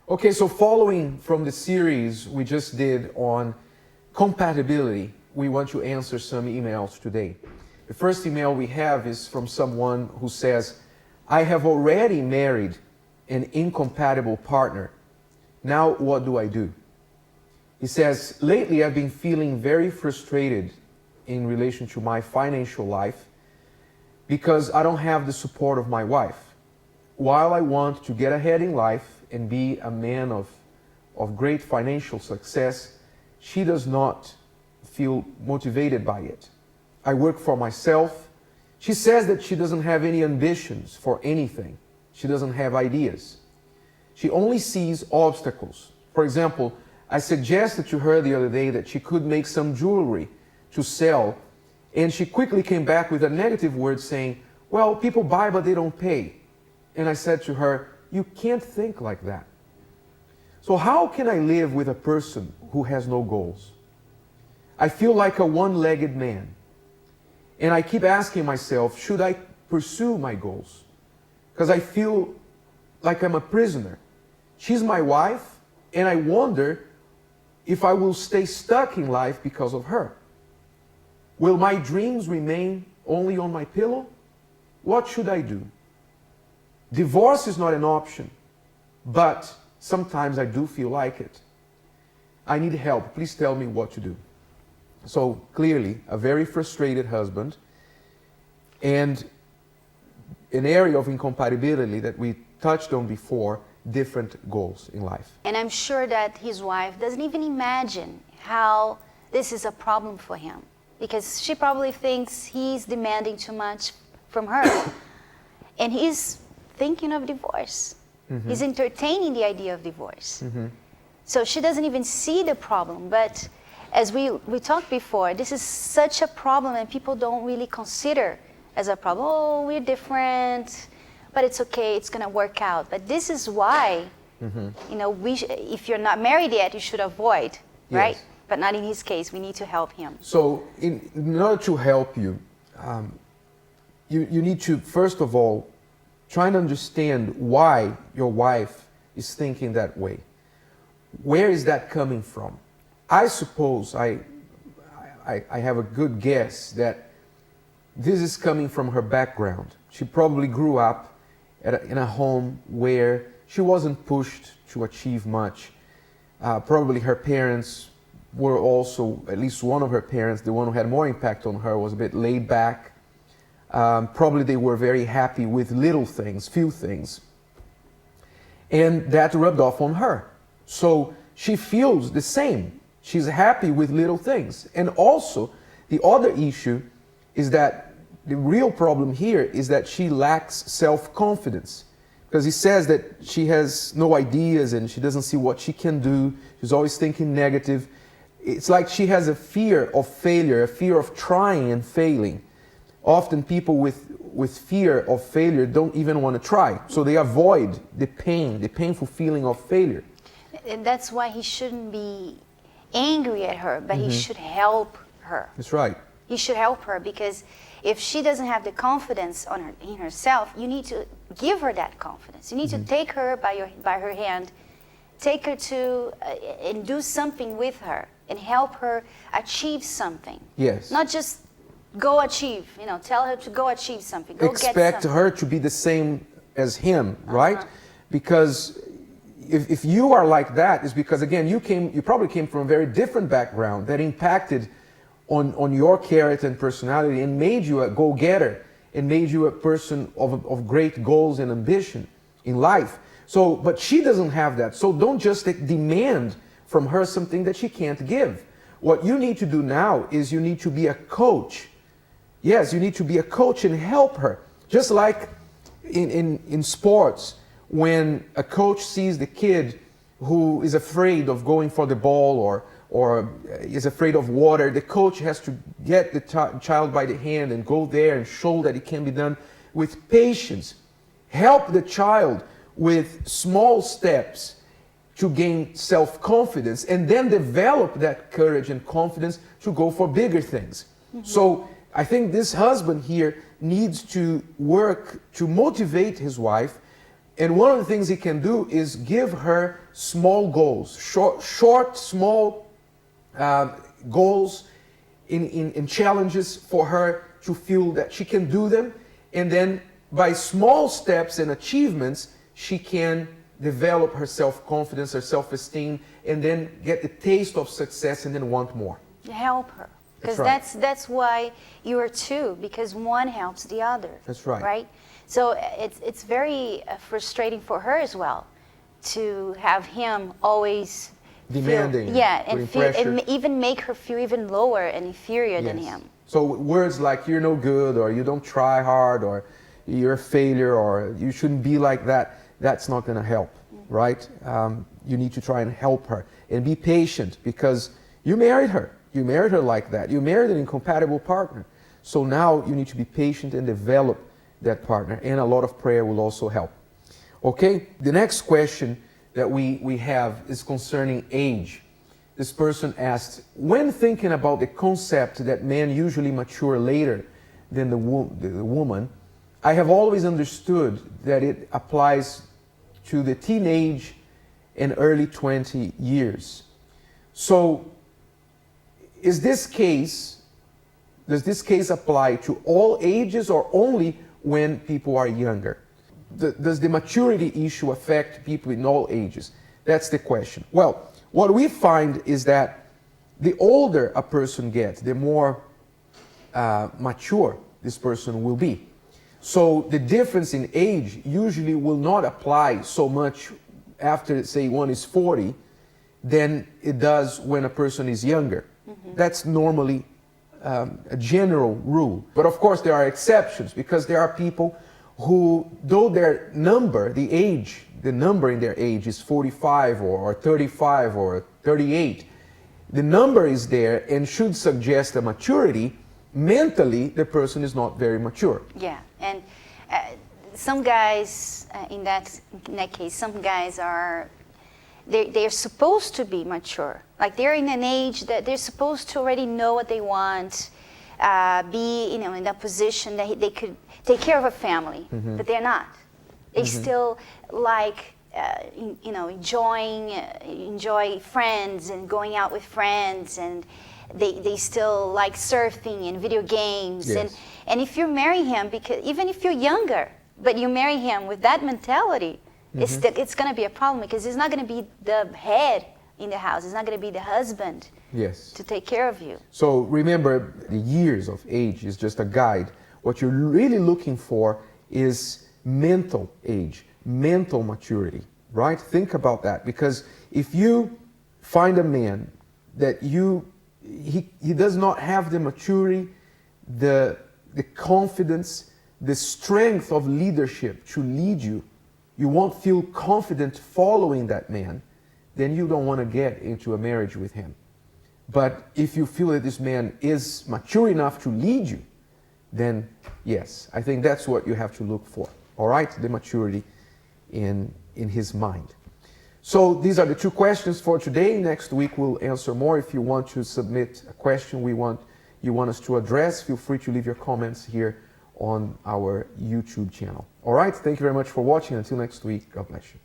Okay, so following from the series we just did on compatibility, we want to answer some emails today. The first email we have is from someone who says, I have already married an incompatible partner. Now what do I do? He says, lately I've been feeling very frustrated in relation to my financial life because I don't have the support of my wife. While I want to get ahead in life and be a man of great financial success, she does not feel motivated by it. I work for myself. She says that she doesn't have any ambitions for anything. She doesn't have ideas. She only sees obstacles. For example, I suggested to her the other day that she could make some jewelry to sell, and she quickly came back with a negative word saying, well, people buy but they don't pay. And I said to her, you can't think like that. So how can I live with a person who has no goals? I feel like a one-legged man. And I keep asking myself, should I pursue my goals? Because I feel like I'm a prisoner. She's my wife, and I wonder if I will stay stuck in life because of her. Will my dreams remain only on my pillow? What should I do? Divorce is not an option, but sometimes I do feel like it. I need help. Please tell me what to do. So clearly, a very frustrated husband and an area of incompatibility that we touched on before, different goals in life. And I'm sure that his wife doesn't even imagine how this is a problem for him, because she probably thinks he's demanding too much from her. And he's thinking of divorce. Mm-hmm. He's entertaining the idea of divorce. Mm-hmm. So she doesn't even see the problem. But as we talked before, this is such a problem and people don't really consider as a problem. Oh, we're different, but it's okay, it's gonna work out. But this is why, you know, if you're not married yet, you should avoid, right? Yes. But not in his case, we need to help him. So in order to help you, you need to, first of all, try and understand why your wife is thinking that way. Where is that coming from? I suppose, I have a good guess that this is coming from her background. She probably grew up in a home where she wasn't pushed to achieve much. Probably her parents were also, at least one of her parents, the one who had more impact on her, was a bit laid back. Probably they were very happy with little things, few things. And that rubbed off on her. So she feels the same. She's happy with little things. And also, the other issue is that the real problem here is that she lacks self-confidence. Because he says that she has no ideas and she doesn't see what she can do. She's always thinking negative. It's like she has a fear of failure, a fear of trying and failing. Often people with fear of failure don't even want to try. So they avoid the pain, the painful feeling of failure. And that's why he shouldn't be angry at her, but he should help her. That's right. He should help her, because if she doesn't have the confidence in herself, you need to give her that confidence. You need to take her by her hand, take her to and do something with her and help her achieve something. Yes. Not just go achieve, you know, tell her to go achieve something. Go Expect get something. her to be the same as him, right? Because if you are like that, it's because, again, you probably came from a very different background that impacted on your character and personality and made you a go-getter and made you a person of great goals and ambition in life. So, but she doesn't have that. So don't just demand from her something that she can't give. What you need to do now is you need to be a coach. Yes, you need to be a coach and help her. Just like in sports, when a coach sees the kid who is afraid of going for the ball or is afraid of water, the coach has to get the child by the hand and go there and show that it can be done with patience. Help the child with small steps to gain self-confidence and then develop that courage and confidence to go for bigger things. So I think this husband here needs to work to motivate his wife And one of the things he can do is give her small goals, short, small goals in challenges for her to feel that she can do them. And then by small steps and achievements, she can develop her self-confidence, her self-esteem, and then get the taste of success and then want more. Help her. Because That's that's why you are two, because one helps the other. That's right. Right? So it's very frustrating for her as well to have him always Demanding, feel, yeah, and, putting pressure. and even make her feel even lower and inferior than Yes. him. So words like "you're no good" or "you don't try hard" or "you're a failure" or "you shouldn't be like that," that's not going to help, right? You need to try and help her and be patient, because you married her. You married her like that. You married an incompatible partner. So now you need to be patient and develop that partner, and a lot of prayer will also help. Okay, the next question that we have is concerning age. This person asked, when thinking about the concept that men usually mature later than the woman, I have always understood that it applies to the teenage and early 20 years. So does this case apply to all ages or only when people are younger? Does the maturity issue affect people in all ages? That's the question. Well, what we find is that the older a person gets, the more mature this person will be. So the difference in age usually will not apply so much after, say, one is 40 than it does when a person is younger. Mm-hmm. That's normally a general rule. But of course there are exceptions, because there are people who, though their number, the number in their age is 45 or 35 or 38, the number is there and should suggest a maturity. Mentally, the person is not very mature. Yeah, and some guys, in that case, some guys are, they're supposed to be mature. Like they're in an age that they're supposed to already know what they want, be in a position that they could take care of a family, mm-hmm. but they're not. They mm-hmm. still like, enjoy friends and going out with friends, and they still like surfing and video games. Yes. And if you marry him, because even if you're younger, but you marry him with that mentality, mm-hmm. it's going to be a problem, because he's not going to be the head in the house. He's not going to be the husband. Yes. To take care of you. So remember, the years of age is just a guide. What you're really looking for is mental age, mental maturity, right? Think about that, because if you find a man that he does not have the maturity, the confidence, the strength of leadership to lead you, you won't feel confident following that man, then you don't want to get into a marriage with him. But if you feel that this man is mature enough to lead you, then yes, I think that's what you have to look for. All right, the maturity in his mind. So these are the two questions for today. Next week we'll answer more. If you want to submit a question you want us to address, feel free to leave your comments here on our YouTube channel. All right, thank you very much for watching. Until next week, God bless you.